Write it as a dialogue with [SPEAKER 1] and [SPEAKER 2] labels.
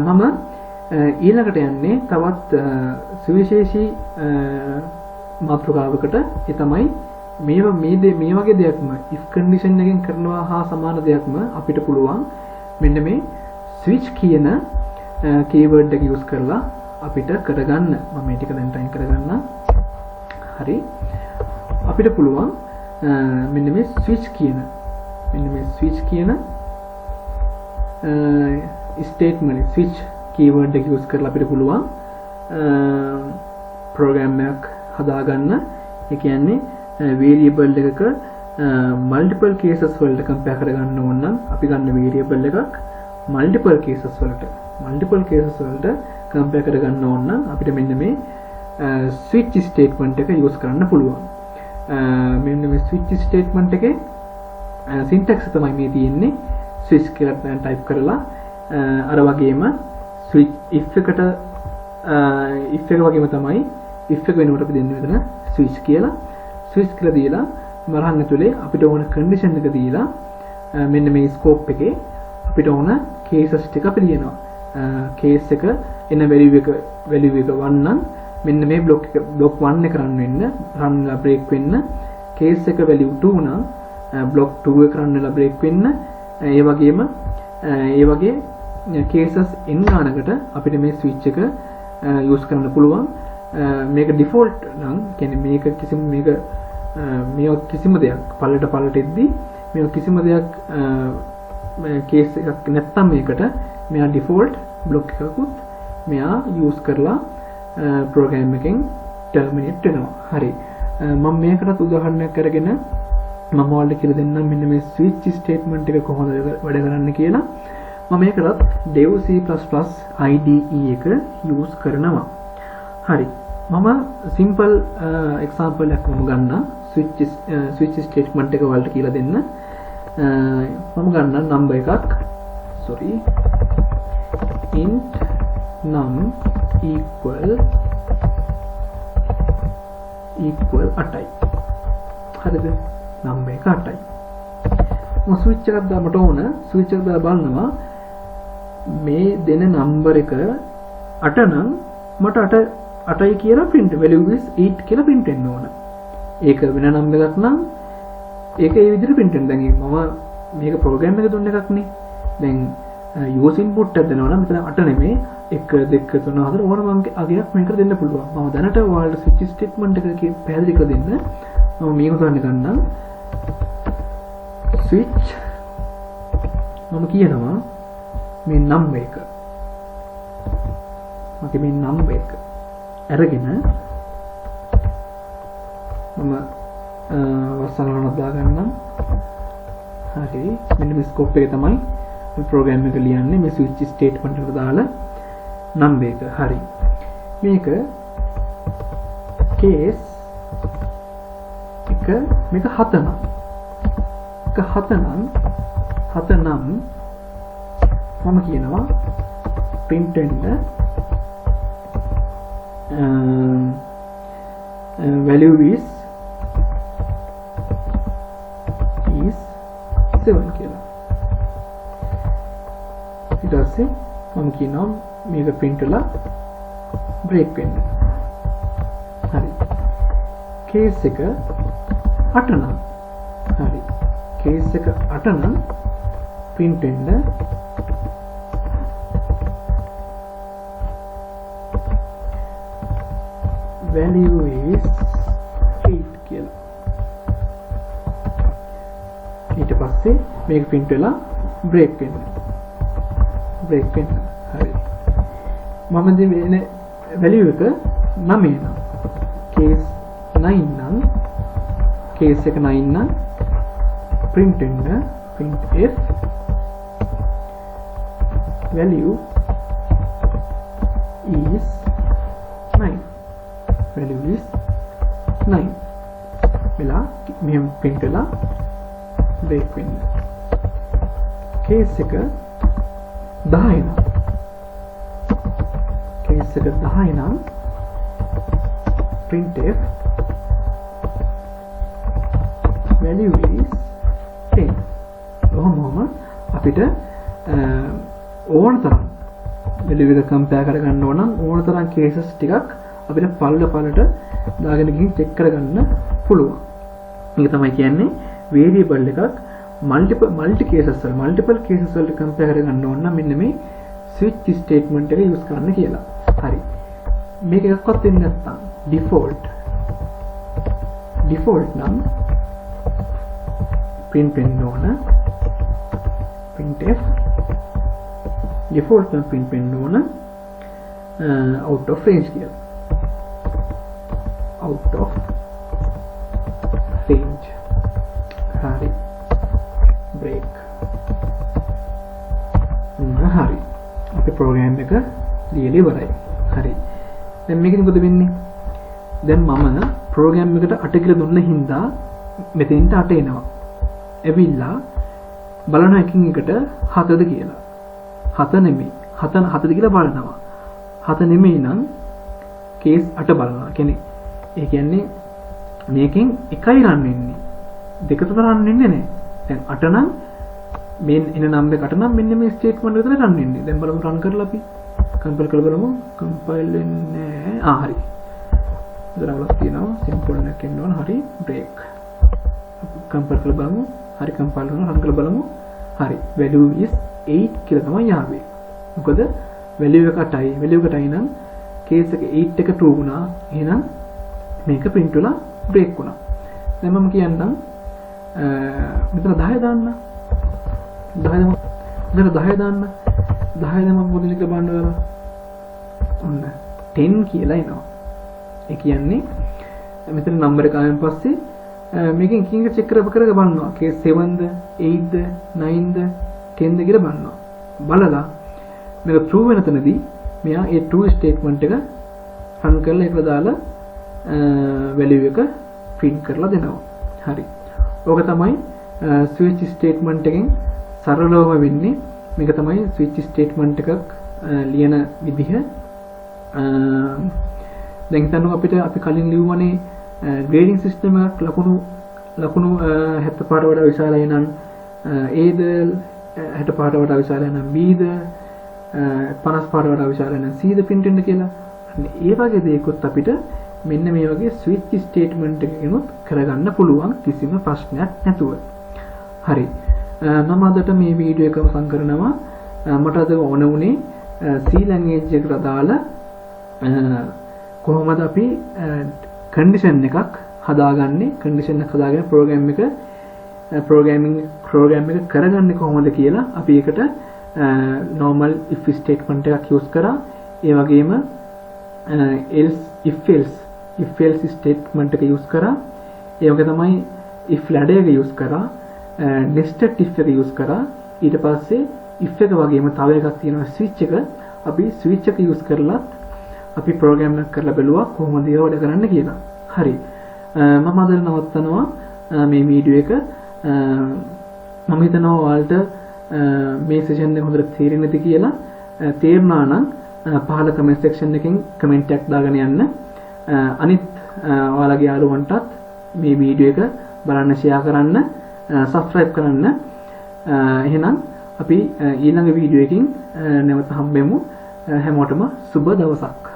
[SPEAKER 1] මම ඊළඟට යන්නේ තවත් සුවිශේෂී මාතෘකාවකට. ඒ තමයි මේ වගේ දෙයක්ම if condition එකෙන් කරනවා හා සමාන දෙයක්ම අපිට පුළුවන් මෙන්න මේ switch කියන keyword එක use කරලා අපිට කරගන්න. මම මේ ටික දැන් ටයිම් කරගන්න. හරි. අපිට පුළුවන් මෙන්න මේ switch කියන statement switch keyword එක use කරලා අපිට පුළුවන් program එකක් හදාගන්න. ඒ කියන්නේ variable එකක multiple cases වලට compare කරගන්න ඕන නම් අපි ගන්න variable එකක් multiple cases වලට compare කරගන්න ඕන නම් අපිට මෙන්න මේ switch statement එක use කරන්න පුළුවන්. මෙන්න මේ switch statement එකේ syntax තමයි මේ තියෙන්නේ. switch කියලා type කරලා අර වගේම switch if එක වගේම තමයි if එක වෙනුවට අපි දෙන්නේ මෙතන switch කියලා දීලා මරහන් ඇතුලේ අපිට ඕන condition එක දීලා මෙන්න මේ scope එකේ අපිට ඕන cases ටික අපි ලියනවා. case එක එන value එක 1 නම් මෙන්න මේ block 1 එක run වෙලා break වෙන්න. case එක value 2 නම් block 2 එක run වෙලා break වෙන්න. ඒ වගේ cases n ගානකට අපිට මේ switch එක use කරන්න පුළුවන්. මේක default නම් කියන්නේ මේක කිසිම දෙයක් පළලට එද්දී මේක කිසිම දෙයක් case එකක් නැත්තම් මේකට මෙයා default block එකකුත් මෙයා use කරලා program එකෙන් terminate වෙනවා. හරි. මම මේකටත් උදාහරණයක් අරගෙන මම ඔයාලට කියලා දෙන්නම් මෙන්න මේ switch statement එක කොහොමද වැඩ කරන්නේ කියලා. මම මේකටත් dev C++ IDE එක use කරනවා. හරි. මම simple example එකක් ගන්නම්. switch statement එක ඔයාලට කියලා දෙන්න. මම ගන්න number එකක් int num equal 8යි. හරිද? number එක 8යි. මම switch එකක් දාමට ඕන. switch එක දාලා බලනවා මේ දෙන number එක 8 නම් මට 8යි කියලා print value is 8 කියලා print වෙන්න ඕන. ඒක වෙන number එකක් නම් ඒක ඒ විදිහට print වෙනවා. දැන් මම මේක program එක දුන්න එකක් නේ. දැන් use input එක දෙනවා නම් මෙතන 8 නෙමෙයි 1 2 3 4 ඕන මම අගයක් මේකට දෙන්න පුළුවන්. මම දැනට ඔයාලට switch statement එක පැහැදිලි කර දෙන්න. මම මේක උදාහරණ ගන්නම්. switch මම කියනවා මේ number එක. මගේ මේ number එක අරගෙන මම වස්සනවනක් දාගන්නම්. හරි. මෙන්න මේ scope එක තමයි මේ program එක ලියන්නේ. මේ switch statement එකට දාලා number එක. හරි. මේක case එක මේක 7 නම්. එක 7 නම් මම කියනවා print වෙන්න value is 7 කියලා. ඊට පස්සේ මම කියනවා මේක print වෙලා break වෙන්න. හරි. case එක 8 නම්. හරි. case එක 8 නම් print වෙන්න value is 8 කියලා. ඊට පස්සේ මේක print වෙලා break වෙන්න. හරි. මම දෙන value එක 9 නම් case 9 නම් case එක 9 නම් print වෙන්න printf value is 9 වෙලා මෙහෙම print වෙලා break වෙන්න. case එක 10 නම් printf value is 10. ඔහොම අපිට ඕන තරම් value එක compare කරගන්න ඕන නම් ඕන තරම් cases ටිකක් අපිට පළලට දාගෙන ගිහින් check කරගන්න පුළුවන්. මේක තමයි කියන්නේ variable එකක් multi cases වල multiple cases වලට compare කරගන්න ඕන නම් මෙන්න මේ switch statement එක use කරන්න කියලා. හරි. මේක එකක්වත් වෙන්නේ නැත්නම් default නම් print වෙන්න ඕන printf default නම් print වෙන්න ඕන out of range කියලා. out of range. හරි. break. හරි. අපේ program එක ලියලා ඉවරයි. හරි. දැන් මේකෙන් මොකද වෙන්නේ? දැන් මම program එකට 8 කියලා දුන්න හින්දා මෙතෙන්ට 8 එනවා. එවිලා බලන එකින් එකට 7ද කියලා. 7 නෙමෙයි. 7ද කියලා බලනවා. 7 නෙමෙයි නම් case 8 බලනවා. ඒ කියන්නේ මේකෙන් එකයි run වෙන්නේ. දෙක තුන run වෙන්නේ නැහැ. දැන් 8 නම් මේ එන number 8 නම් මෙන්න මේ statement එක විතර run වෙන්නේ. දැන් බලමු run කරලා අපි compile කරලා බලමු. compile වෙන්නේ හරි. දරවලක් තියෙනවා simple එකක් එන්න ඕන. හරි break. compile කරලා බලමු. හරි compile කරනවා run කරලා බලමු. හරි value is 8 කියලා තමයි ආවේ. මොකද value එක 8යි. value එක 8යි නම් case එක 8 එක true වුණා. එහෙනම් මේක print වෙලා break වුණා. දැන් මම කියන්නම් මෙතන 10 දාන්න. 10 දාන්න. 10 මම මොකද කියලා බලන්න ඔයාලා. ඔන්න 10 කියලා එනවා. ඒ කියන්නේ මෙතන නම්බර් එක ආවෙන් පස්සේ මේකෙන් එකින් එක චෙක් කරලා බලනවා. case 7ද 8ද 9ද 10ද කියලා බලනවා. බලලා මේක true වෙන තැනදී මෙයා ඒ true statement එක run කරලා ඒකලා දාලා value එක print කරලා දෙනවා. හරි. ඕක තමයි switch statement එකෙන් සරලවම වෙන්නේ. මේක තමයි switch statement එකක් ලියන විදිහ. දැන් හිතන්න අපි කලින් ලියුවනේ grading system එකක් ලකුණු 70 පාට වඩා විශාලයි නම් Aද 60 පාට වඩා විශාලයි නම් Bද 50 පාට වඩා විශාලයි නම් Cද print වෙන්න කියලා. ඒ වගේ දේකුත් අපිට මෙන්න මේ වගේ switch statement එකකිනුත් කරගන්න පුළුවන් කිසිම ප්‍රශ්නයක් නැතුව. හරි. මම අදට මේ වීඩියෝ එක අවසන් කරනවා. මට අද ඕන වුණේ C language එකට දාලා කොහොමද අපි condition එකක් හදාගන්නේ, condition එක හදාගෙන program එක කරගන්නේ කොහොමද කියලා අපි ඒකට normal if statement එකක් use කරා. ඒ වගේම if else statement එක use කරා. ඒ වගේ තමයි if ladder එක use කරා. nested if එක use කරා. ඊට පස්සේ if එක වගේම තව එකක් තියෙනවා switch එක. අපි switch එක use කරලා අපි program එක කරලා බලුවා කොහොමද ඒක වැඩ කරන්න කියලා. හරි. මම අද නවත්තනවා මේ වීඩියෝ එක. මම හිතනවා ඔයාලට මේ session එක හොඳට තේරෙන්නේ නැති කියලා. තේරුණා නම් පහළ comment section එකෙන් comment එකක් දාගෙන යන්න. අනිත් ඔයාලගේ යාළුවන්ටත් මේ වීඩියෝ එක බලන්න share කරන්න, subscribe කරන්න. එහෙනම් අපි ඊළඟ වීඩියෝ එකකින් නැවත හම්බෙමු. හැමෝටම සුබ දවසක්.